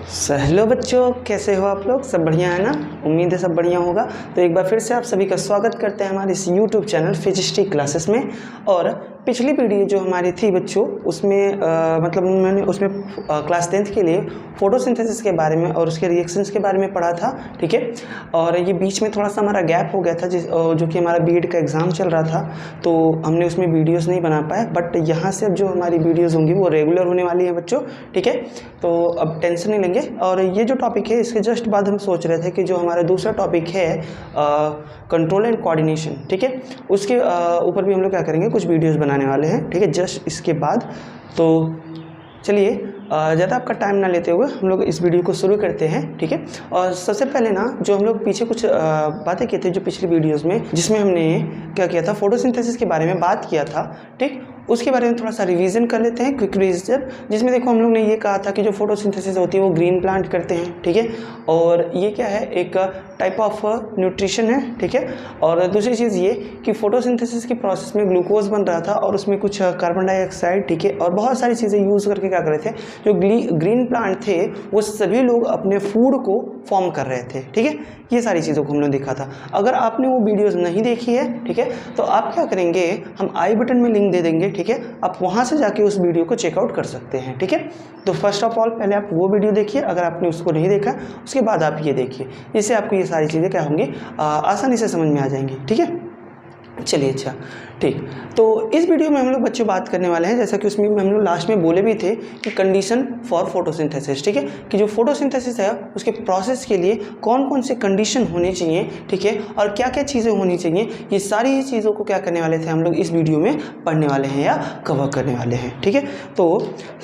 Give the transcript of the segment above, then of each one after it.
Hello बच्चों, कैसे हो आप लोग? सब बढ़िया है ना? उम्मीद है सब बढ़िया होगा। तो एक बार फिर से आप सभी का स्वागत करते हैं हमारे इस यूट्यूब चैनल फिजिक्स क्लासेस में। और पिछली वीडियो जो हमारी थी बच्चों, उसमें मतलब मैंने उसमें क्लास 10th के लिए फोटोसिंथेसिस के बारे में और उसके रिएक्शंस के बारे में पढ़ा था, ठीक है। और ये बीच में थोड़ा सा हमारा गैप हो गया था जो कि हमारा बीएड का एग्ज़ाम चल रहा था, तो हमने उसमें वीडियोस नहीं बना पाए। बट यहाँ से अब जो हमारी वीडियोस होंगी वो रेगुलर होने वाली है बच्चों, ठीक है। तो अब टेंशन नहीं लेंगे। और ये जो टॉपिक है इसके जस्ट बाद हम सोच रहे थे कि जो हमारा दूसरा टॉपिक है कंट्रोल एंड कोऑर्डिनेशन, ठीक है, उसके ऊपर भी हम लोग क्या करेंगे, कुछ वीडियोस बनाने वाले हैं, ठीक है, जस्ट इसके बाद। तो चलिए ज़्यादा आपका टाइम ना लेते हुए हम लोग इस वीडियो को शुरू करते हैं, ठीक है। और सबसे पहले ना, जो हम लोग पीछे कुछ बातें किए थे जो पिछली वीडियोस में, जिसमें हमने क्या किया था, फोटोसिंथेसिस के बारे में बात किया था, ठीक, उसके बारे में थोड़ा सा रिवीजन कर लेते हैं, क्विक रिवीजन। जिसमें देखो हम लोग ने ये कहा था कि जो फोटोसिंथेसिस होती है वो ग्रीन प्लांट करते हैं, ठीक है। और ये क्या है, एक टाइप ऑफ न्यूट्रिशन है, ठीक है। और दूसरी चीज़ ये कि फोटोसिंथेसिस की प्रोसेस में ग्लूकोज बन रहा था और उसमें कुछ कार्बन डाइऑक्साइड, ठीक है, और बहुत सारी चीज़ें यूज़ करके क्या कर रहे थे, जो ग्रीन प्लांट थे वो सभी लोग अपने फूड को फॉर्म कर रहे थे, ठीक है। ये सारी चीज़ों को हम लोग देखा था। अगर आपने वो वीडियोस नहीं देखी है, ठीक है, तो आप क्या करेंगे, हम आई बटन में लिंक दे देंगे, ठीक है, आप वहाँ से जाके उस वीडियो को चेकआउट कर सकते हैं, ठीक है। तो फर्स्ट ऑफ ऑल पहले आप वो वीडियो देखिए, अगर आपने उसको नहीं देखा, उसके बाद आप ये देखिए। इससे आपको ये सारी चीज़ें क्या होंगी, आसानी से समझ में आ जाएंगी, ठीक है। चलिए, अच्छा, ठीक। तो इस वीडियो में हम लोग बच्चों बात करने वाले हैं, जैसा कि उसमें हम लोग लास्ट में बोले भी थे, कि कंडीशन फॉर फोटोसिंथेसिस, ठीक है, कि जो फोटोसिंथेसिस है उसके प्रोसेस के लिए कौन कौन से कंडीशन होने चाहिए, ठीक है, और क्या क्या चीज़ें होनी चाहिए, ये सारी चीज़ों को क्या करने वाले थे हम लोग इस वीडियो में पढ़ने वाले हैं या कवर करने वाले हैं, ठीक है। तो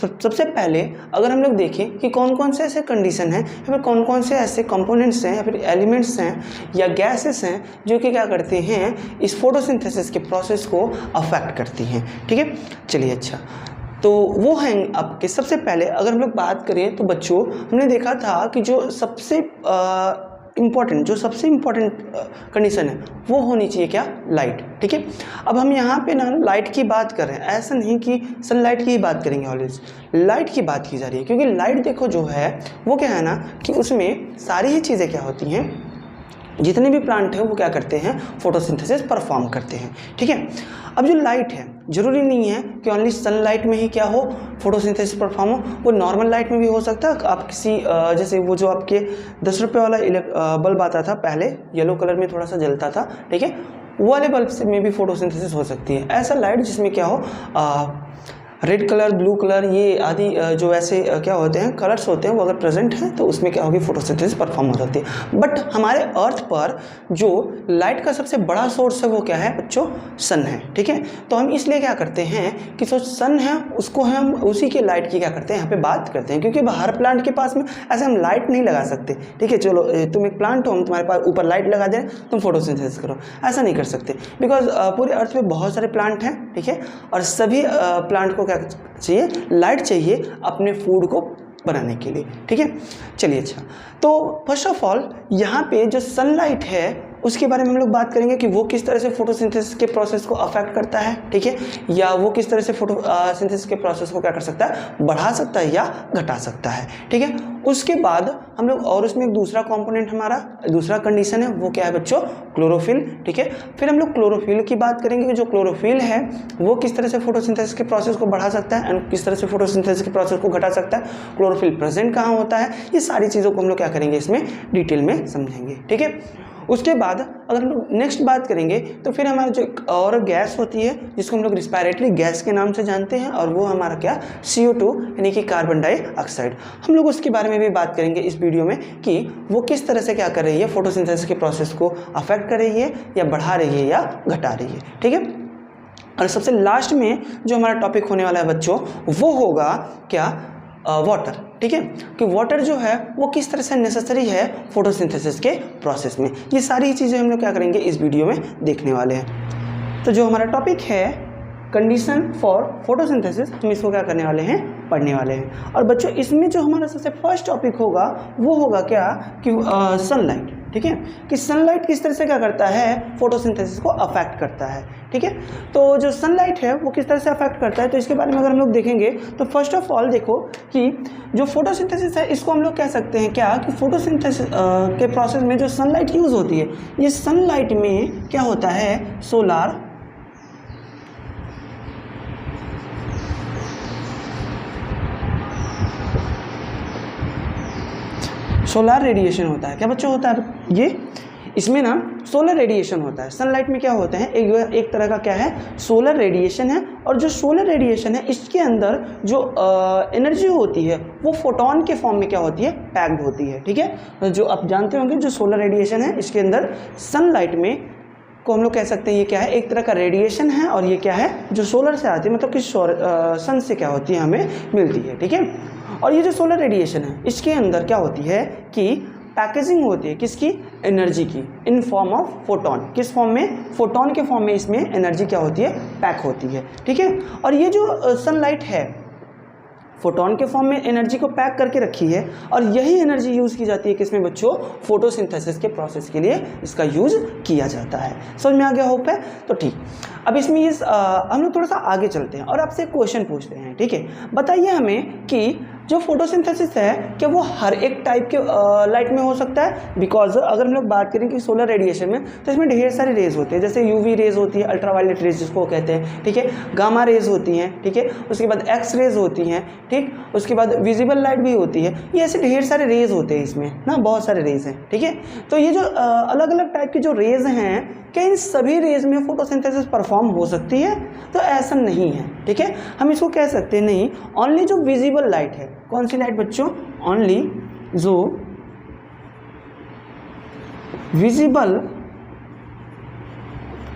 सबसे पहले अगर हम लोग देखें कि कौन कौन से ऐसे कंडीशन हैं या फिर कौन कौन से ऐसे कंपोनेंट्स हैं या फिर एलिमेंट्स हैं या गैसेस हैं जो कि क्या करते हैं, इस फोटोसिंथेसिस के प्रोसेस को अफेक्ट करती हैं, ठीक है। चलिए, अच्छा, तो वो हैं आपके। सबसे पहले अगर हम लोग बात करें तो बच्चों, हमने देखा था कि जो सबसे इम्पोर्टेंट कंडीशन है वो होनी चाहिए क्या, लाइट, ठीक है। अब हम यहाँ पे ना लाइट की बात कर रहे हैं, ऐसा नहीं कि सनलाइट की ही बात करेंगे, ऑलवेज लाइट की बात की जा रही है, क्योंकि लाइट देखो जो है वो क्या है ना, कि उसमें सारी ही चीज़ें क्या होती हैं, जितने भी प्लांट हैं वो क्या करते हैं, फोटोसिंथेसिस परफॉर्म करते हैं, ठीक है। अब जो लाइट है, जरूरी नहीं है कि ओनली सनलाइट में ही क्या हो, फोटोसिंथेसिस परफॉर्म हो, वो नॉर्मल लाइट में भी हो सकता है। आप किसी जैसे वो जो आपके 10 रुपये वाला बल्ब आता था पहले, येलो कलर में थोड़ा सा जलता था, ठीक है, वो वाले बल्ब से में भी फोटोसिंथेसिस हो सकती है। ऐसा लाइट जिसमें क्या हो, रेड कलर, ब्लू कलर, ये आदि जो ऐसे क्या होते हैं, कलर्स होते हैं, वो अगर प्रेजेंट हैं तो उसमें क्या होगी, फोटोसिंथेसिस परफॉर्म हो सकती है। बट हमारे अर्थ पर जो लाइट का सबसे बड़ा सोर्स है वो क्या है बच्चों, सन है, ठीक है। तो हम इसलिए क्या करते हैं कि जो सन है उसको हम उसी के लाइट की क्या करते हैं, यहाँ पे बात करते हैं, क्योंकि हर प्लांट के पास में ऐसे हम लाइट नहीं लगा सकते, ठीक है। चलो तुम एक प्लांट हो, हम तुम्हारे पास ऊपर लाइट लगा दें, तुम फोटोसिंथेसिस करो, ऐसा नहीं कर सकते, बिकॉज पूरे अर्थ में बहुत सारे प्लांट हैं, ठीक है, और सभी प्लांट को क्या चाहिए, लाइट चाहिए अपने फूड को बनाने के लिए, ठीक है। चलिए, अच्छा, तो फर्स्ट ऑफ ऑल यहाँ पे जो सनलाइट है उसके बारे में हम लोग बात करेंगे कि वो किस तरह से फोटोसिंथेसिस के प्रोसेस को अफेक्ट करता है, ठीक है, या वो किस तरह से फोटोसिंथेसिस के प्रोसेस को क्या कर सकता है, बढ़ा सकता है या घटा सकता है, ठीक है। उसके बाद हम लोग, और उसमें एक दूसरा कंपोनेंट, हमारा दूसरा कंडीशन है वो क्या है बच्चों, क्लोरोफिल, ठीक है। फिर हम लोग क्लोरोफिल की बात करेंगे कि जो क्लोरोफिल है वो किस तरह से फोटोसिंथेसिस के प्रोसेस को बढ़ा सकता है एंड किस तरह से फोटोसिंथेसिस के प्रोसेस को घटा सकता है, क्लोरोफिल प्रेजेंट कहाँ होता है, ये सारी चीज़ों को हम लोग क्या करेंगे, इसमें डिटेल में समझेंगे, ठीक है। उसके बाद अगर हम लोग नेक्स्ट बात करेंगे तो फिर हमारा जो और गैस होती है जिसको हम लोग रिस्पायरेटरी गैस के नाम से जानते हैं, और वो हमारा क्या, CO2 यानी कि कार्बन डाइऑक्साइड। हम लोग उसके बारे में भी बात करेंगे इस वीडियो में कि वो किस तरह से क्या कर रही है, फोटोसिंथेसिस के प्रोसेस को अफेक्ट कर रही है या बढ़ा रही है या घटा रही है, ठीक है। और सबसे लास्ट में जो हमारा टॉपिक होने वाला है बच्चों, वो होगा क्या, वाटर, ठीक है, कि वाटर जो है वो किस तरह से नेसेसरी है फोटोसिंथेसिस के प्रोसेस में। ये सारी चीज़ें हम लोग क्या करेंगे इस वीडियो में देखने वाले हैं। तो जो हमारा टॉपिक है कंडीशन फॉर फोटोसिंथेसिस हम इसको क्या करने वाले हैं, पढ़ने वाले हैं। और बच्चों इसमें जो हमारा सबसे फर्स्ट टॉपिक होगा वो होगा क्या कि सनलाइट, ठीक है, कि सनलाइट किस तरह से क्या करता है, फोटोसिंथेसिस को अफेक्ट करता है, ठीक है। तो जो सनलाइट है वो किस तरह से अफेक्ट करता है, तो इसके बारे में अगर हम लोग देखेंगे तो फर्स्ट ऑफ ऑल देखो कि जो फोटोसिंथेसिस है इसको हम लोग कह सकते हैं क्या कि फोटोसिंथेसिस के प्रोसेस में जो सनलाइट यूज़ होती है, ये सनलाइट में क्या होता है, सोलार रेडिएशन होता है। क्या बच्चों होता है ये, इसमें ना सोलर रेडिएशन होता है। सनलाइट में क्या होता है, एक तरह का क्या है, सोलर रेडिएशन है। और जो सोलर रेडिएशन है इसके अंदर जो एनर्जी होती है वो फोटोन के फॉर्म में क्या होती है, पैक्ड होती है, ठीक है। जो आप जानते होंगे जो सोलर रेडिएशन है इसके अंदर सनलाइट में को हम लोग कह सकते हैं ये क्या है, एक तरह का रेडिएशन है। और ये क्या है, जो सोलर से आती है, मतलब कि सन से क्या होती है, हमें मिलती है, ठीक है। और ये जो सोलर रेडिएशन है इसके अंदर क्या होती है कि पैकेजिंग होती है किसकी, एनर्जी की, इन फॉर्म ऑफ फोटोन। किस फॉर्म में, फोटोन के फॉर्म में इसमें एनर्जी क्या होती है, पैक होती है, ठीक है। और ये जो सनलाइट है फोटोन के फॉर्म में एनर्जी को पैक करके रखी है, और यही एनर्जी यूज़ की जाती है किसमें बच्चों, फोटोसिंथेसिस के प्रोसेस के लिए इसका यूज़ किया जाता है। समझ में आ गया होप है, तो ठीक। अब इसमें हम लोग थोड़ा सा आगे चलते हैं और आपसे एक क्वेश्चन पूछते हैं, ठीक है। बताइए हमें कि जो फोटोसिंथेसिस है क्या वो हर एक टाइप के लाइट में हो सकता है। बिकॉज अगर हम लोग बात करें कि सोलर रेडिएशन में, तो इसमें ढेर सारे रेज होते हैं, जैसे यूवी रेज होती है, अल्ट्रावायलेट रेज जिसको कहते हैं, ठीक है, गामा रेज होती हैं, ठीक है, उसके बाद एक्स रेज होती हैं, ठीक, उसके बाद विजिबल लाइट भी होती है। ये ऐसे ढेर सारे रेज होते हैं इसमें ना, बहुत सारे रेज हैं, ठीक है। तो ये जो अलग अलग टाइप के जो रेज हैं, क्या इन सभी रेज में फोटोसिंथेसिस परफॉर्म हो सकती है, तो ऐसा नहीं है, ठीक है। हम इसको कह सकते हैं नहीं, ओनली जो विजिबल लाइट है, कौन सी लाइट बच्चों, ओनली जो विजिबल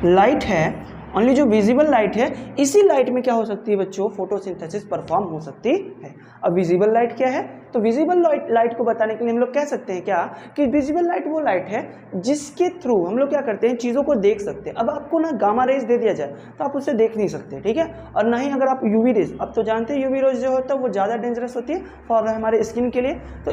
लाइट है, ओनली जो विजिबल लाइट है, इसी लाइट में क्या हो सकती है बच्चों, फोटोसिंथेसिस परफॉर्म हो सकती है। अब विजिबल लाइट क्या है, तो विजिबल लाइट को बताने के लिए हम लोग कह सकते हैं क्या कि विजिबल लाइट वो लाइट है जिसके थ्रू हम लोग क्या करते हैं, चीज़ों को देख सकते हैं। अब आपको ना गामा रेज दे दिया जाए तो आप उसे देख नहीं सकते, ठीक है। और ना ही अगर आप यूवी रेज, अब तो जानते हैं यूवी रेज जो होता है वो ज़्यादा डेंजरस होती है फॉर हमारे स्किन के लिए, तो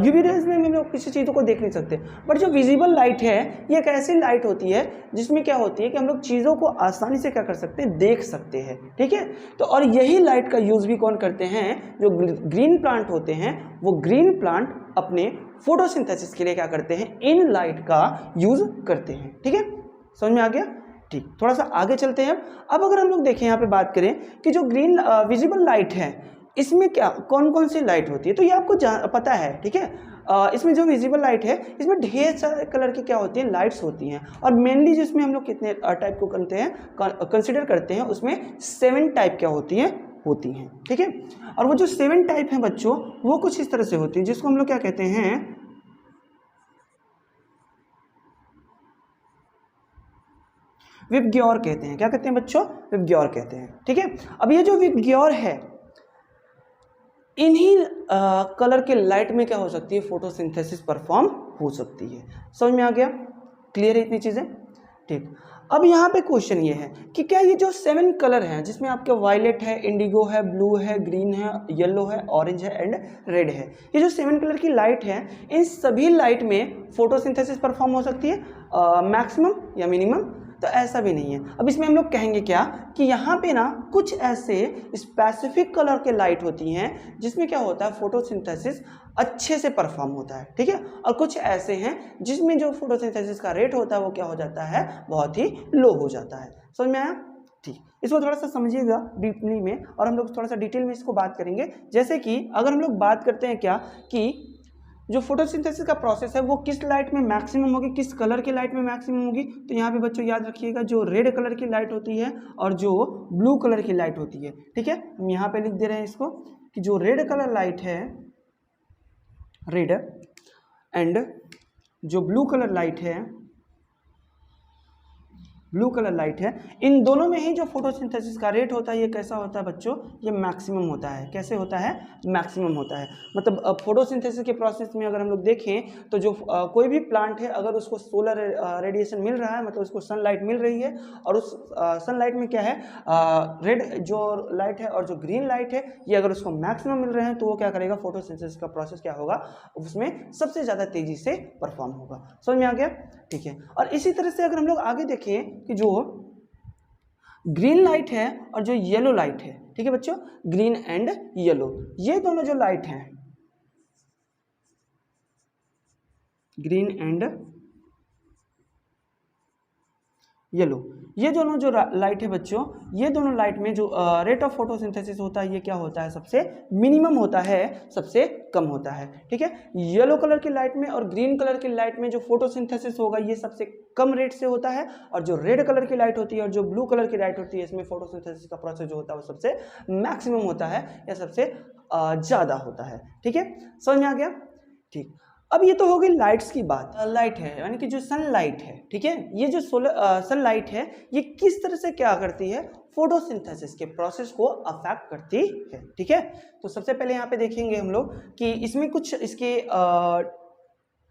यूवी रेज में हम लोग किसी चीज़ों को देख नहीं सकते। बट जो विजिबल लाइट है ये एक ऐसी लाइट होती है जिसमें क्या होती है कि हम लोग चीज़ों को आसानी से क्या कर सकते हैं, देख सकते हैं, ठीक है। तो और यही लाइट का यूज़ भी कौन करते हैं, जो ग्रीन प्लांट होते हैं, वो ग्रीन प्लांट अपने फोटोसिंथेसिस के लिए क्या करते हैं, इन लाइट का यूज करते हैं, ठीक है। समझ में आ गया, ठीक। थोड़ा सा आगे चलते हैं। अब अगर हम लोग देखें यहाँ पे बात करें कि जो ग्रीन विजिबल लाइट है इसमें क्या कौन कौन सी लाइट होती है, तो ये आपको पता है, ठीक है। इसमें जो विजिबल लाइट है इसमें ढेर सारे कलर की क्या होती हैं, लाइट्स होती हैं। और मेनली जिसमें हम लोग कितने टाइप को करते हैं, कंसिडर करते हैं, उसमें 7 टाइप क्या होती हैं, ठीक है। और वो जो 7 टाइप हैं बच्चों, वो कुछ इस तरह से होती है, जिसको हम लोग क्या कहते हैं, विबग्योर कहते हैं। क्या कहते हैं बच्चों, विबग्योर कहते हैं, ठीक है। अब ये जो विबग्योर है, इन्हीं कलर के लाइट में क्या हो सकती है, फोटोसिंथेसिस परफॉर्म हो सकती है। समझ में आ गया, क्लियर है इतनी चीजें, ठीक। अब यहाँ पे क्वेश्चन ये है कि क्या ये जो 7 कलर हैं, जिसमें आपके वायलेट है, इंडिगो है, ब्लू है, ग्रीन है, येलो है, ऑरेंज है एंड रेड है, ये जो 7 कलर की लाइट है, इन सभी लाइट में फोटोसिंथेसिस परफॉर्म हो सकती है मैक्सिमम या मिनिमम, तो ऐसा भी नहीं है। अब इसमें हम लोग कहेंगे क्या कि यहाँ पे ना कुछ ऐसे स्पेसिफिक कलर के लाइट होती हैं जिसमें क्या होता है, फोटोसिंथेसिस अच्छे से परफॉर्म होता है, ठीक है। और कुछ ऐसे हैं जिसमें जो फोटोसिंथेसिस का रेट होता है वो क्या हो जाता है, बहुत ही लो हो जाता है। समझ में आया, ठीक। इसको थोड़ा सा समझिएगा डीपली में, और हम लोग थोड़ा सा डिटेल में इसको बात करेंगे। जैसे कि अगर हम लोग बात करते हैं क्या कि जो फोटोसिंथेसिस का प्रोसेस है वो किस लाइट में मैक्सिमम होगी, किस कलर की लाइट में मैक्सिमम होगी, तो यहाँ पे बच्चों याद रखिएगा, जो रेड कलर की लाइट होती है और जो ब्लू कलर की लाइट होती है, ठीक है। हम यहाँ पे लिख दे रहे हैं इसको कि जो रेड कलर लाइट है, रेड, एंड जो ब्लू कलर लाइट है, ब्लू कलर लाइट है, इन दोनों में ही जो फोटोसिंथेसिस का रेट होता है ये कैसा होता है बच्चों, ये मैक्सिमम होता है। कैसे होता है, मैक्सिमम होता है। मतलब फोटोसिंथेसिस के प्रोसेस में अगर हम लोग देखें तो जो कोई भी प्लांट है अगर उसको सोलर रेडिएशन मिल रहा है, मतलब उसको सनलाइट मिल रही है, और उस सनलाइट में क्या है, रेड जो लाइट है और जो ग्रीन लाइट है ये अगर उसको मैक्सिमम मिल रहे हैं तो वो क्या करेगा, फोटोसिंथेसिस का प्रोसेस क्या होगा, उसमें सबसे ज़्यादा तेजी से परफॉर्म होगा। समझ में आ गया, ठीक है। और इसी तरह से अगर हम लोग आगे देखें कि जो ग्रीन लाइट है और जो येलो लाइट है, ठीक है बच्चों, ग्रीन एंड येलो, ये दोनों जो लाइट हैं, ग्रीन एंड येलो, ये दोनों जो लाइट है बच्चों, ये दोनों लाइट में जो रेट ऑफ फोटोसिंथेसिस होता है ये क्या होता है, सबसे मिनिमम होता है, सबसे कम होता है, ठीक है। येलो कलर की लाइट में और ग्रीन कलर की लाइट में जो फोटोसिंथेसिस होगा ये सबसे कम रेट से होता है, और जो रेड कलर की लाइट होती है और जो ब्लू कलर की लाइट होती है इसमें फोटोसिंथेसिस का प्रोसेस जो होता है वो सबसे मैक्सिमम होता है या सबसे ज़्यादा होता है, ठीक है। समझ में आ गया, ठीक। अब ये तो हो गई लाइट्स की बात। लाइट है यानी कि जो सनलाइट है, ठीक है, ये जो सनलाइट है ये किस तरह से क्या करती है, फोटोसिंथेसिस के प्रोसेस को अफेक्ट करती है, ठीक है। तो सबसे पहले यहाँ पे देखेंगे हम लोग कि इसमें कुछ इसके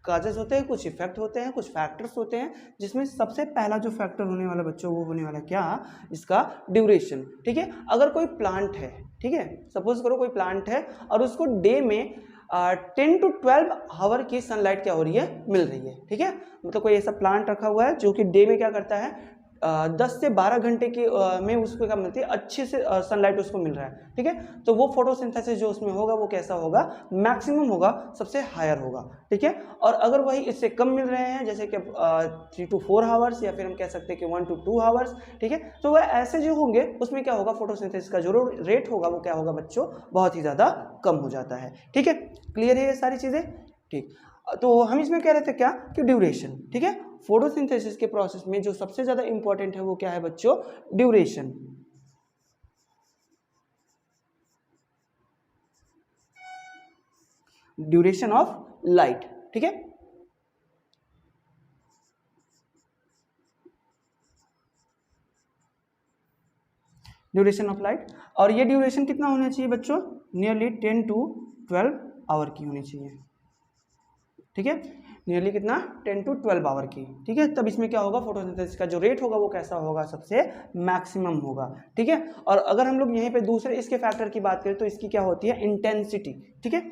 काजेस होते हैं, कुछ इफेक्ट होते हैं, कुछ फैक्टर्स होते हैं, जिसमें सबसे पहला जो फैक्टर होने वाला बच्चों वो होने वाला क्या, इसका ड्यूरेशन, ठीक है। अगर कोई प्लांट है, ठीक है, सपोज करो कोई प्लांट है और उसको डे में 10 to 12 आवर की सनलाइट क्या हो रही है, मिल रही है, ठीक है। मतलब कोई ऐसा प्लांट रखा हुआ है जो कि डे में क्या करता है, 10 से 12 घंटे की में उसको क्या मिलती है, अच्छे से सनलाइट उसको मिल रहा है, ठीक है। तो वो फोटोसिंथेसिस जो उसमें होगा वो कैसा होगा, मैक्सिमम होगा, सबसे हायर होगा, ठीक है। और अगर वही इससे कम मिल रहे हैं जैसे कि 3 to 4 आवर्स या फिर हम कह सकते हैं कि 1 to 2 आवर्स, ठीक है, तो वह ऐसे जो होंगे उसमें क्या होगा, फोटोसिंथेसिस का जो रेट होगा वो क्या होगा बच्चों, बहुत ही ज़्यादा कम हो जाता है, ठीक है। क्लियर है ये सारी चीज़ें, ठीक। तो हम इसमें कह रहे थे क्या कि ड्यूरेशन, ठीक है, फोटोसिंथेसिस के प्रोसेस में जो सबसे ज्यादा इंपॉर्टेंट है वो क्या है बच्चों, ड्यूरेशन। ड्यूरेशन ऑफ लाइट, ठीक है। ड्यूरेशन ऑफ लाइट, और ये ड्यूरेशन कितना होना चाहिए बच्चों, नियरली 10 to 12 आवर की होनी चाहिए, ठीक है, नियरली कितना, 10 to 12 आवर की, ठीक है। तब इसमें क्या होगा, फोटोसिंथेसिस का जो रेट होगा वो कैसा होगा, सबसे मैक्सिमम होगा, ठीक है। और अगर हम लोग यहीं पे दूसरे इसके फैक्टर की बात करें तो इसकी क्या होती है, इंटेंसिटी, ठीक है।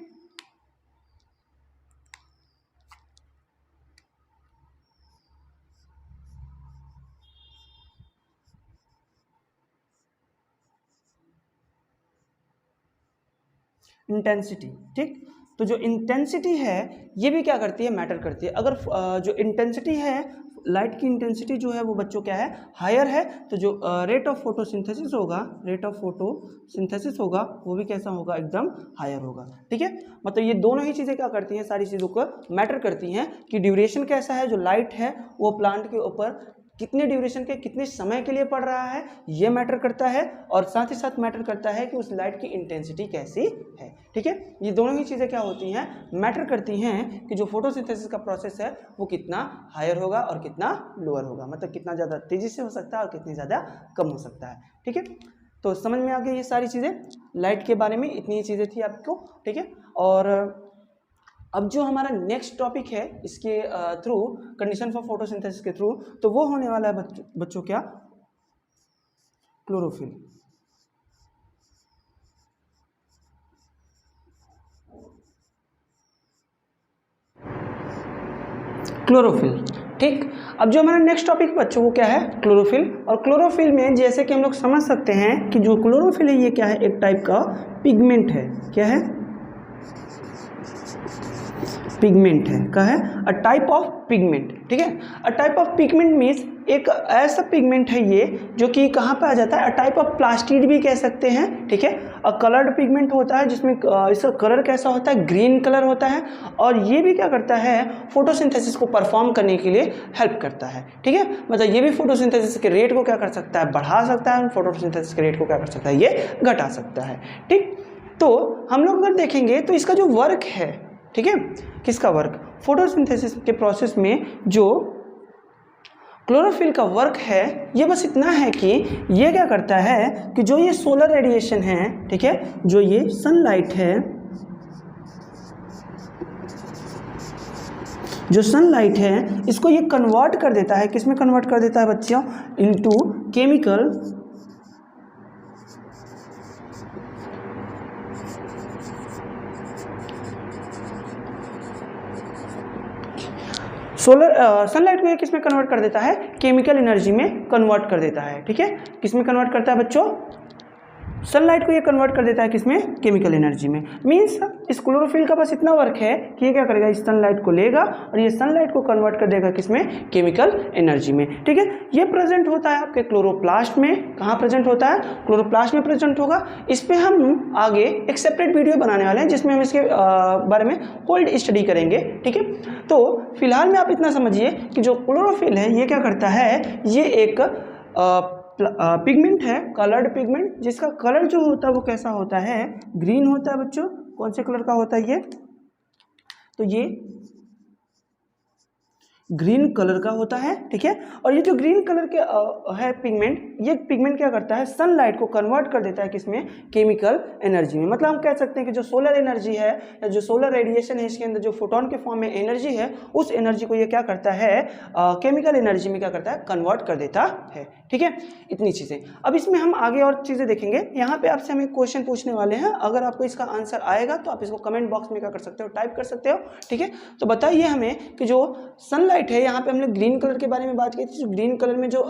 इंटेंसिटी, ठीक। तो जो इंटेंसिटी है ये भी क्या करती है, मैटर करती है। अगर जो इंटेंसिटी है, लाइट की इंटेंसिटी जो है वो बच्चों क्या है, हायर है, तो जो रेट ऑफ फोटोसिंथेसिस होगा, रेट ऑफ फोटोसिंथेसिस होगा वो भी कैसा होगा, एकदम हायर होगा, ठीक है। मतलब ये दोनों ही चीज़ें क्या करती हैं, सारी चीज़ों को मैटर करती हैं कि ड्यूरेशन कैसा है, जो लाइट है वो प्लांट के ऊपर कितने ड्यूरेशन के, कितने समय के लिए पड़ रहा है, ये मैटर करता है, और साथ ही साथ मैटर करता है कि उस लाइट की इंटेंसिटी कैसी है, ठीक है। ये दोनों ही चीज़ें क्या होती हैं, मैटर करती हैं कि जो फोटोसिंथेसिस का प्रोसेस है वो कितना हायर होगा और कितना लोअर होगा, मतलब कितना ज़्यादा तेज़ी से हो सकता है और कितनी ज़्यादा कम हो सकता है, ठीक है। तो समझ में आ गई ये सारी चीज़ें, लाइट के बारे में इतनी ही चीज़ें थी आपको, ठीक है। और अब जो हमारा नेक्स्ट टॉपिक है इसके थ्रू, कंडीशन फॉर फोटोसिंथेसिस के थ्रू, तो वो होने वाला है बच्चों क्या, क्लोरोफिल। क्लोरोफिल, ठीक। अब जो हमारा नेक्स्ट टॉपिक बच्चों वो क्या है, क्लोरोफिल। और क्लोरोफिल में जैसे कि हम लोग समझ सकते हैं कि जो क्लोरोफिल है ये क्या है, एक टाइप का पिगमेंट है, क्या है, पिगमेंट है, क्या है, अ टाइप ऑफ पिगमेंट, ठीक है। A type of pigment means एक ऐसा पिगमेंट है ये जो कि कहाँ पे आ जाता है, अ टाइप ऑफ प्लास्टिड भी कह सकते हैं, ठीक है। अ कलर्ड पिगमेंट होता है जिसमें इसका कलर कैसा होता है, ग्रीन कलर होता है, और ये भी क्या करता है, फोटोसिंथेसिस को परफॉर्म करने के लिए हेल्प करता है, ठीक है। मतलब ये भी फोटोसिंथेसिस के रेट को क्या कर सकता है, बढ़ा सकता है, फोटोसिंथेसिस के रेट को क्या कर सकता है, ये घटा सकता है, ठीक। तो हम लोग अगर देखेंगे तो इसका जो वर्क है, ठीक है, किसका वर्क, फोटोसिंथेसिस के प्रोसेस में जो क्लोरोफिल का वर्क है ये बस इतना है कि ये क्या करता है कि जो ये सोलर रेडिएशन है, ठीक है, जो ये सनलाइट है, जो सनलाइट है इसको ये कन्वर्ट कर देता है, किसमें कन्वर्ट कर देता है बच्चों, इनटू केमिकल सनलाइट को ये किस में कन्वर्ट कर देता है, केमिकल एनर्जी में कन्वर्ट कर देता है, ठीक है। किस में कन्वर्ट करता है बच्चों, सनलाइट को ये कन्वर्ट कर देता है किसमें, केमिकल एनर्जी में। मींस इस क्लोरोफिल का बस इतना वर्क है कि ये क्या करेगा, इस सनलाइट को लेगा और ये सनलाइट को कन्वर्ट कर देगा किसमें, केमिकल एनर्जी में, ठीक है। ये प्रेजेंट होता है आपके क्लोरोप्लास्ट में। कहाँ प्रेजेंट होता है, क्लोरोप्लास्ट में प्रेजेंट होगा। इस पर हम आगे एक सेपरेट वीडियो बनाने वाले हैं जिसमें हम इसके बारे में होल्ड स्टडी करेंगे, ठीक है। तो फिलहाल में आप इतना समझिए कि जो क्लोरोफिल है ये क्या करता है, ये एक पिगमेंट है, कलर्ड पिगमेंट, जिसका कलर जो होता है वो कैसा होता है, ग्रीन होता है बच्चों। कौन से कलर का होता है ये, तो ये ग्रीन कलर का होता है, ठीक है। और ये जो ग्रीन कलर के है पिगमेंट, ये पिगमेंट क्या करता है, सनलाइट को कन्वर्ट कर देता है किसमें, केमिकल एनर्जी में। मतलब हम कह सकते हैं कि जो सोलर एनर्जी है या जो सोलर रेडिएशन है, इसके अंदर जो फोटोन के फॉर्म में एनर्जी है, उस एनर्जी को ये क्या करता है, केमिकल एनर्जी में क्या करता है, कन्वर्ट कर देता है, ठीक है। इतनी चीज़ें। अब इसमें हम आगे और चीज़ें देखेंगे। यहाँ पे आपसे हम एक क्वेश्चन पूछने वाले हैं, अगर आपको इसका आंसर आएगा तो आप इसको कमेंट बॉक्स में क्या कर सकते हो, टाइप कर सकते हो, ठीक है। तो बताइए हमें कि जो सनलाइट है, यहाँ पे हमने ग्रीन कलर के बारे में बात की थी, जो ग्रीन कलर में जो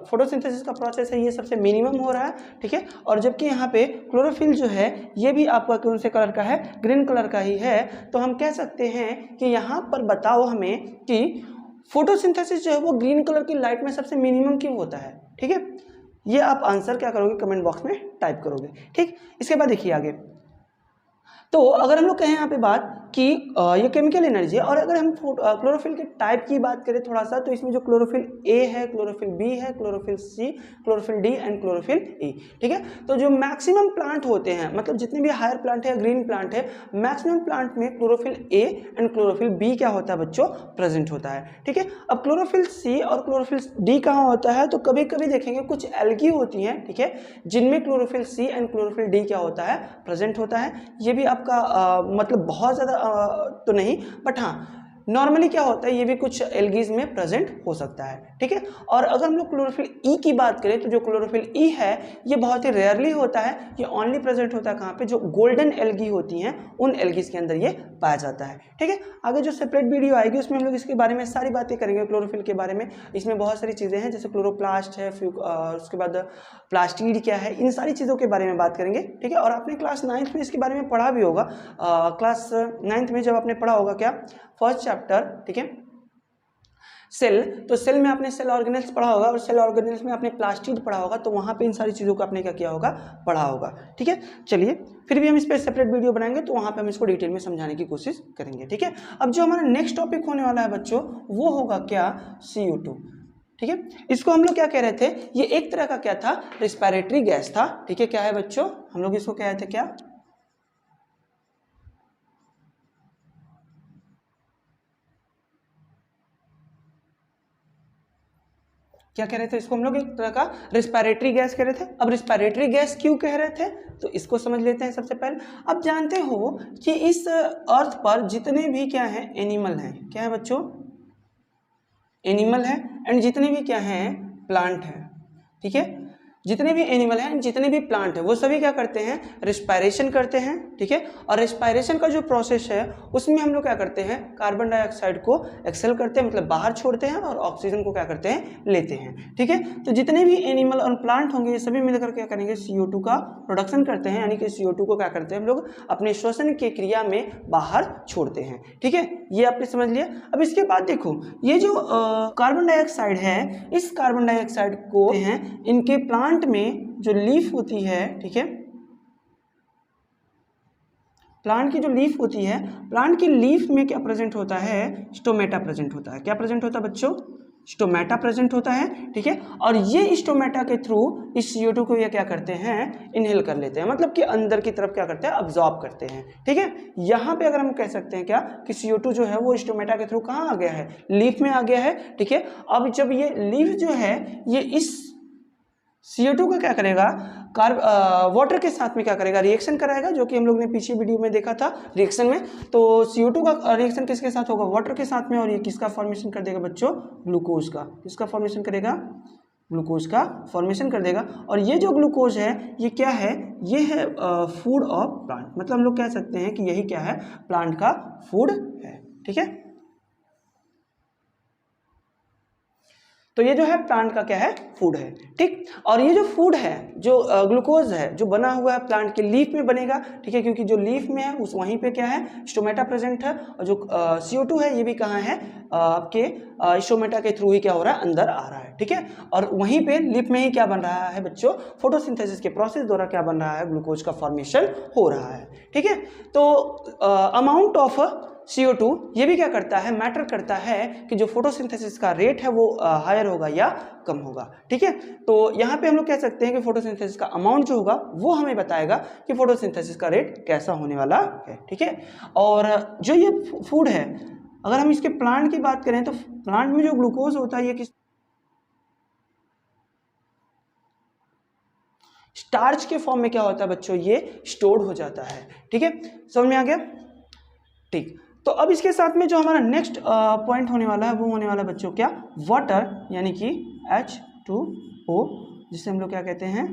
फोटोसिंथेसिस का प्रोसेस है ये सबसे मिनिमम हो रहा है, ठीक है। और जबकि यहाँ पे क्लोरोफिल जो है ये भी आपका कौन से कलर का है, ग्रीन कलर का ही है। तो हम कह सकते हैं कि यहाँ पर बताओ हमें कि फोटोसिंथेसिस जो है वो ग्रीन कलर की लाइट में सबसे मिनिमम क्यों होता है, ठीक है। ये आप आंसर क्या करोगे, कमेंट बॉक्स में टाइप करोगे, ठीक। इसके बाद देखिए आगे, तो अगर हम लोग कहें यहाँ पे बात कि ये केमिकल एनर्जी है, और अगर हम क्लोरोफिल के टाइप की बात करें थोड़ा सा, तो इसमें जो क्लोरोफिल ए है, क्लोरोफिल बी है, chlorophyll C, chlorophyll D and chlorophyll E, ठीक है। तो जो मैक्सिमम प्लांट होते हैं, मतलब जितने भी हायर प्लांट है, ग्रीन प्लांट है, मैक्सिमम प्लांट में chlorophyll a and chlorophyll b क्या होता है बच्चों, प्रेजेंट होता है, ठीक है। अब क्लोरोफिल सी और क्लोरोफिल डी कहाँ होता है, तो कभी कभी देखेंगे कुछ एल्गी होती हैं, ठीक है, जिनमें chlorophyll C and chlorophyll D क्या होता है, प्रेजेंट होता है। ये भी आपका मतलब बहुत ज़्यादा तो नहीं, बट हाँ नॉर्मली क्या होता है, ये भी कुछ एल्गीज में प्रेजेंट हो सकता है, ठीक है। और अगर हम लोग क्लोरोफिल ई की बात करें, तो जो क्लोरोफिल ई है ये बहुत ही रेयरली होता है, ये ओनली प्रेजेंट होता है कहाँ पे, जो गोल्डन एल्गी होती हैं उन एल्गीज के अंदर ये पाया जाता है, ठीक है। आगे जो सेपरेट वीडियो आएगी उसमें हम लोग इसके बारे में सारी बातें करेंगे, क्लोरोफिल के बारे में। इसमें बहुत सारी चीज़ें हैं, जैसे क्लोरोप्लास्ट है, उसके बाद प्लास्टिड क्या है, इन सारी चीज़ों के बारे में बात करेंगे, ठीक है। और आपने क्लास 9th में इसके बारे में पढ़ा भी होगा, क्लास 9th में जब आपने पढ़ा होगा क्या, फर्स्ट चैप्टर, ठीक है, सेल। तो सेल में आपने सेल ऑर्गेनेल्स पढ़ा होगा, और सेल ऑर्गेनेल्स में आपने प्लास्टिड पढ़ा होगा, तो वहाँ पे इन सारी चीज़ों को आपने क्या किया होगा, पढ़ा होगा, ठीक है। चलिए फिर भी हम इस पर सेपरेट वीडियो बनाएंगे, तो वहाँ पे हम इसको डिटेल में समझाने की कोशिश करेंगे, ठीक है। अब जो हमारा नेक्स्ट टॉपिक होने वाला है बच्चों, वो होगा क्या, CO2, ठीक है। इसको हम लोग क्या कह रहे थे, ये एक तरह का क्या था, रेस्पिरेटरी गैस था, ठीक है। क्या है बच्चों, हम लोग इसको कह रहे थे क्या, क्या कह रहे थे, इसको हम लोग एक तरह का रेस्पिरेटरी गैस कह रहे थे। अब रेस्पिरेटरी गैस क्यों कह रहे थे, तो इसको समझ लेते हैं सबसे पहले। अब जानते हो कि इस अर्थ पर जितने भी क्या है, एनिमल हैं, क्या है बच्चों, एनिमल है, एंड जितने भी क्या हैं, प्लांट हैं, ठीक है। जितने भी एनिमल हैं, जितने भी प्लांट हैं, वो सभी क्या करते हैं, रेस्पिरेशन करते हैं, ठीक है। और रेस्पिरेशन का जो प्रोसेस है उसमें हम लोग क्या करते हैं, कार्बन डाइऑक्साइड को एक्सेल करते हैं, मतलब बाहर छोड़ते हैं, और ऑक्सीजन को क्या करते हैं, लेते हैं, ठीक है। तो जितने भी एनिमल और प्लांट होंगे ये सभी मिलकर क्या करेंगे, CO2 का प्रोडक्शन करते हैं, यानी कि CO2 को क्या करते हैं हम लोग अपने श्वसन की क्रिया में बाहर छोड़ते हैं, ठीक है। ये आपने समझ लिया। अब इसके बाद देखो, ये जो कार्बन डाइऑक्साइड है, इस कार्बन डाइऑक्साइड को हैं इनके प्लांट में जो लीफ होती है, ठीक है, प्लांट की जो लीफ होती है, प्लांट की लीफ में क्या प्रेजेंट होता है, स्टोमेटा प्रेजेंट होता है। क्या प्रेजेंट होता है बच्चों, स्टोमेटा प्रेजेंट होता है, ठीक है। और ये स्टोमेटा के थ्रू इस CO2 को ये क्या करते हैं, इनहेल कर लेते हैं, मतलब कि अंदर की तरफ क्या करते हैं, अब्जॉर्ब करते हैं, ठीक है। यहाँ पे अगर हम कह सकते हैं क्या कि CO2 जो है वो स्टोमेटा के थ्रू कहाँ आ गया है, लीफ में आ गया है, ठीक है। अब जब ये लीफ जो है ये इस CO2 का क्या करेगा, वाटर के साथ में क्या करेगा, रिएक्शन कराएगा, जो कि हम लोग ने पीछे वीडियो में देखा था रिएक्शन में। तो CO2 का रिएक्शन किसके साथ होगा, वाटर के साथ में, और ये किसका फॉर्मेशन कर देगा बच्चों, ग्लूकोज का। किसका फॉर्मेशन करेगा, ग्लूकोज का फॉर्मेशन कर देगा। और ये जो ग्लूकोज है ये क्या है, ये है फूड ऑफ प्लांट, मतलब हम लोग कह सकते हैं कि यही क्या है, प्लांट का फूड है, ठीक है। तो ये जो है प्लांट का क्या है, फूड है, ठीक। और ये जो फूड है, जो ग्लूकोज है, जो बना हुआ है प्लांट के लीफ में बनेगा, ठीक है, क्योंकि जो लीफ में है उस वहीं पे क्या है, स्टोमेटा प्रेजेंट है। और जो CO2 है ये भी कहाँ है, आपके स्टोमेटा के थ्रू ही क्या हो रहा है, अंदर आ रहा है, ठीक है। और वहीं पे लीफ में ही क्या बन रहा है बच्चों, फोटोसिंथेसिस के प्रोसेस द्वारा क्या बन रहा है, ग्लूकोज का फॉर्मेशन हो रहा है, ठीक है। तो अमाउंट ऑफ CO2 ये भी क्या करता है, मैटर करता है कि जो फोटोसिंथेसिस का रेट है वो हायर होगा या कम होगा, ठीक है। तो यहाँ पे हम लोग कह सकते हैं कि फोटोसिंथेसिस का अमाउंट जो होगा वो हमें बताएगा कि फोटोसिंथेसिस का रेट कैसा होने वाला है, ठीक है। और जो ये फूड है, अगर हम इसके प्लांट की बात करें तो प्लांट में जो ग्लूकोज होता है ये किस स्टार्च के फॉर्म में क्या होता है बच्चों, ये स्टोर्ड हो जाता है, ठीक है। समझ में आ गया, ठीक। तो अब इसके साथ में जो हमारा नेक्स्ट पॉइंट होने वाला है वो होने वाला है बच्चों क्या, वाटर, यानी कि H2O, जिसे हम लोग क्या कहते हैं,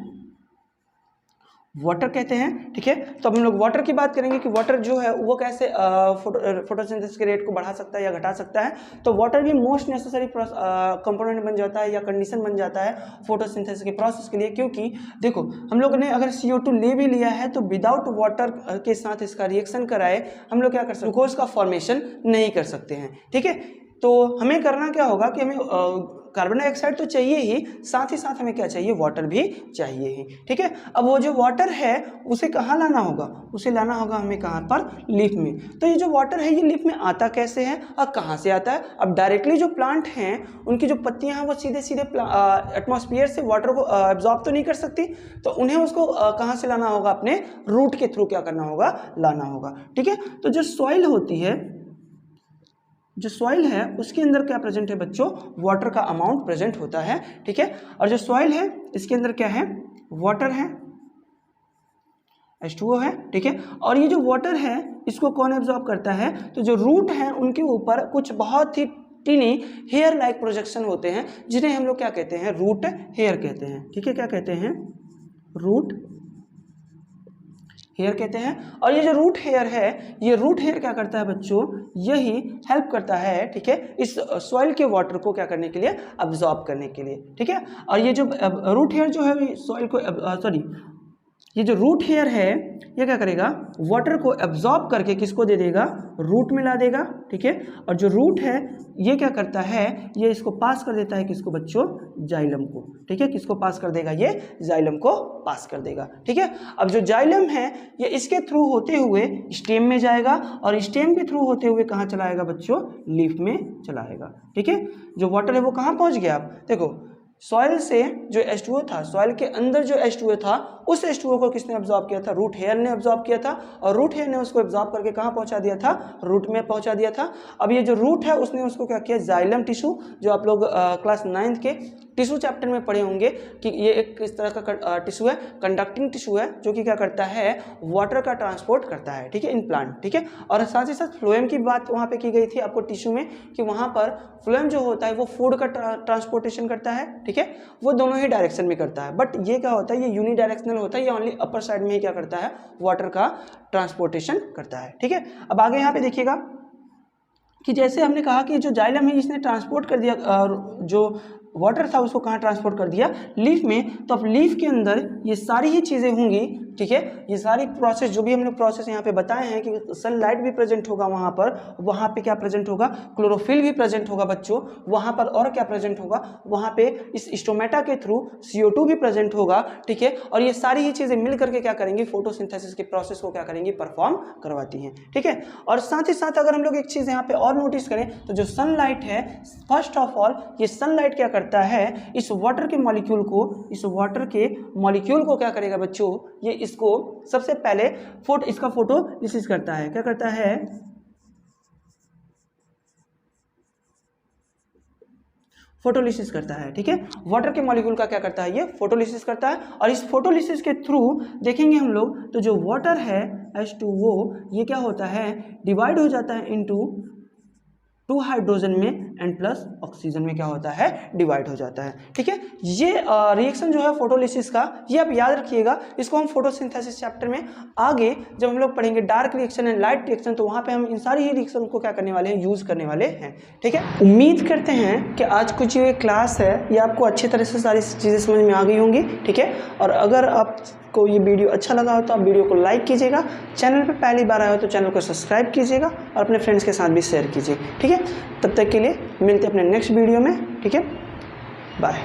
वाटर कहते हैं, ठीक है। तो अब हम लोग वाटर की बात करेंगे कि वाटर जो है वो कैसे फोटोसिंथेसिस के रेट को बढ़ा सकता है या घटा सकता है। तो वाटर भी मोस्ट नेसेसरी कंपोनेंट बन जाता है या कंडीशन बन जाता है फोटोसिंथेसिस के प्रोसेस के लिए, क्योंकि देखो हम लोगों ने अगर CO2 ले भी लिया है तो विदाउट वाटर के साथ इसका रिएक्शन कराए हम लोग क्या कर सकते हैं, ग्लूकोज का फॉर्मेशन नहीं कर सकते हैं, ठीक है। तो हमें करना क्या होगा कि हमें कार्बन डाइऑक्साइड तो चाहिए ही, साथ ही साथ हमें क्या चाहिए, वाटर भी चाहिए ही, ठीक है। अब वो जो वाटर है उसे कहाँ लाना होगा, उसे लाना होगा हमें कहाँ पर, लीफ में। तो ये जो वाटर है ये लीफ में आता कैसे है और कहाँ से आता है। अब डायरेक्टली जो प्लांट हैं उनकी जो पत्तियां हैं वो सीधे सीधे एटमॉस्फेयर से वाटर को एब्जॉर्ब तो नहीं कर सकती, तो उन्हें उसको कहाँ से लाना होगा, अपने रूट के थ्रू क्या करना होगा, लाना होगा, ठीक है। तो जो सॉइल होती है, जो सॉइल है उसके अंदर क्या प्रेजेंट है बच्चों, वाटर का अमाउंट प्रेजेंट होता है, ठीक है। और जो सॉइल है इसके अंदर क्या है, वाटर है, H2O है, ठीक है। और ये जो वाटर है इसको कौन एब्जॉर्ब करता है, तो जो रूट है उनके ऊपर कुछ बहुत ही टीनी हेयर लाइक प्रोजेक्शन होते हैं, जिन्हें हम लोग क्या कहते हैं, रूट हेयर कहते हैं, ठीक है। क्या कहते हैं, रूट हेयर कहते हैं। और ये जो रूट हेयर है, ये रूट हेयर क्या करता है बच्चों, यही हेल्प करता है, ठीक है, इस सॉइल के वाटर को क्या करने के लिए, अब्जॉर्ब करने के लिए, ठीक है। और ये जो रूट हेयर जो है सॉइल को ये जो रूट हेयर है ये क्या करेगा, वाटर को एब्जॉर्ब करके किसको दे देगा, रूट में ला देगा, ठीक है। और जो रूट है ये क्या करता है, ये इसको पास कर देता है किसको बच्चों, जाइलम को, ठीक है। किसको पास कर देगा, ये जाइलम को पास कर देगा, ठीक है। अब जो जाइलम है ये इसके थ्रू होते हुए स्टेम में जाएगा और स्टेम के थ्रू होते हुए कहाँ चलाएगा बच्चों, लीफ में चलाएगा, ठीक है। जो वाटर है वो कहाँ पहुँच गया, आप देखो सॉइल से जो H2O था, सॉइल के अंदर जो H2O था उस H2O को किसने अब्जॉर्ब किया था, रूट हेयर ने अब्जॉर्ब किया था। और रूट हेयर ने उसको अब्जॉर्ब करके कहाँ पहुंचा दिया था, रूट में पहुंचा दिया था। अब ये जो रूट है उसने उसको क्या किया, जाइलम टिश्यू, जो आप लोग क्लास 9th के टिश्यू चैप्टर में पढ़े होंगे कि ये एक इस तरह का टिश्यू है, कंडक्टिंग टिश्यू है, जो कि क्या करता है, वाटर का ट्रांसपोर्ट करता है, ठीक है, इन प्लांट, ठीक है। और साथ ही साथ फ्लोएम की बात वहाँ पे की गई थी आपको टिश्यू में, कि वहाँ पर फ्लोएम जो होता है वो फूड का ट्रांसपोर्टेशन करता है, ठीक है, वो दोनों ही डायरेक्शन में करता है। बट ये क्या होता है, ये यूनिडायरेक्शनल होता है, ये ओनली अपर साइड में ही क्या करता है, वाटर का ट्रांसपोर्टेशन करता है, ठीक है। अब आगे यहाँ पे देखिएगा कि जैसे हमने कहा कि जो जाइलम है इसने ट्रांसपोर्ट कर दिया, जो वाटर था उसको कहाँ ट्रांसपोर्ट कर दिया, लीफ में। तो अब लीफ के अंदर ये सारी ही चीज़ें होंगी ठीक है। ये सारी प्रोसेस जो भी हम लोग प्रोसेस यहाँ पे बताए हैं कि सनलाइट भी प्रेजेंट होगा वहाँ पे क्या प्रेजेंट होगा, क्लोरोफिल भी प्रेजेंट होगा बच्चों, वहाँ पर और क्या प्रेजेंट होगा, वहाँ पे इस स्टोमेटा के थ्रू CO2 भी प्रेजेंट होगा, ठीक है। और ये सारी ही चीज़ें मिल करके क्या करेंगी, फोटोसिंथेसिस के प्रोसेस को क्या करेंगी, परफॉर्म करवाती हैं, ठीक है। और साथ ही साथ अगर हम लोग एक चीज़ यहाँ पे और नोटिस करें तो जो सनलाइट है, फर्स्ट ऑफ ऑल ये सनलाइट क्या करता है, इस वाटर के मॉलिक्यूल को क्या करेगा बच्चों, ये इसको सबसे पहले इसका फोटोलिसिस करता है, क्या करता है, फोटोलिसिस करता है, ठीक है। वाटर के मॉलिक्यूल का क्या करता है, ये फोटोलिसिस करता है। और इस फोटोलिसिस के थ्रू देखेंगे हम लोग तो जो वाटर है H2O ये क्या होता है, डिवाइड हो जाता है इनटू 2 हाइड्रोजन में एंड प्लस ऑक्सीजन में क्या होता है, डिवाइड हो जाता है, ठीक है। ये रिएक्शन जो है फोटोलिसिस का, ये आप याद रखिएगा। इसको हम फोटोसिंथेसिस चैप्टर में आगे जब हम लोग पढ़ेंगे dark reaction and light reaction, तो वहाँ पे हम इन सारी ही रिएक्शन को क्या करने वाले हैं, यूज करने वाले हैं, ठीक है। उम्मीद करते हैं कि आज कुछ ये क्लास है ये आपको अच्छी तरह से सारी चीज़ें समझ में आ गई होंगी, ठीक है। और अगर आपको ये वीडियो अच्छा लगा हो तो आप वीडियो को लाइक कीजिएगा, चैनल पर पहली बार आए हो तो चैनल को सब्सक्राइब कीजिएगा और अपने फ्रेंड्स के साथ भी शेयर कीजिए, ठीक है। तब तक के लिए मिलते हैं अपने नेक्स्ट वीडियो में, ठीक है, बाय।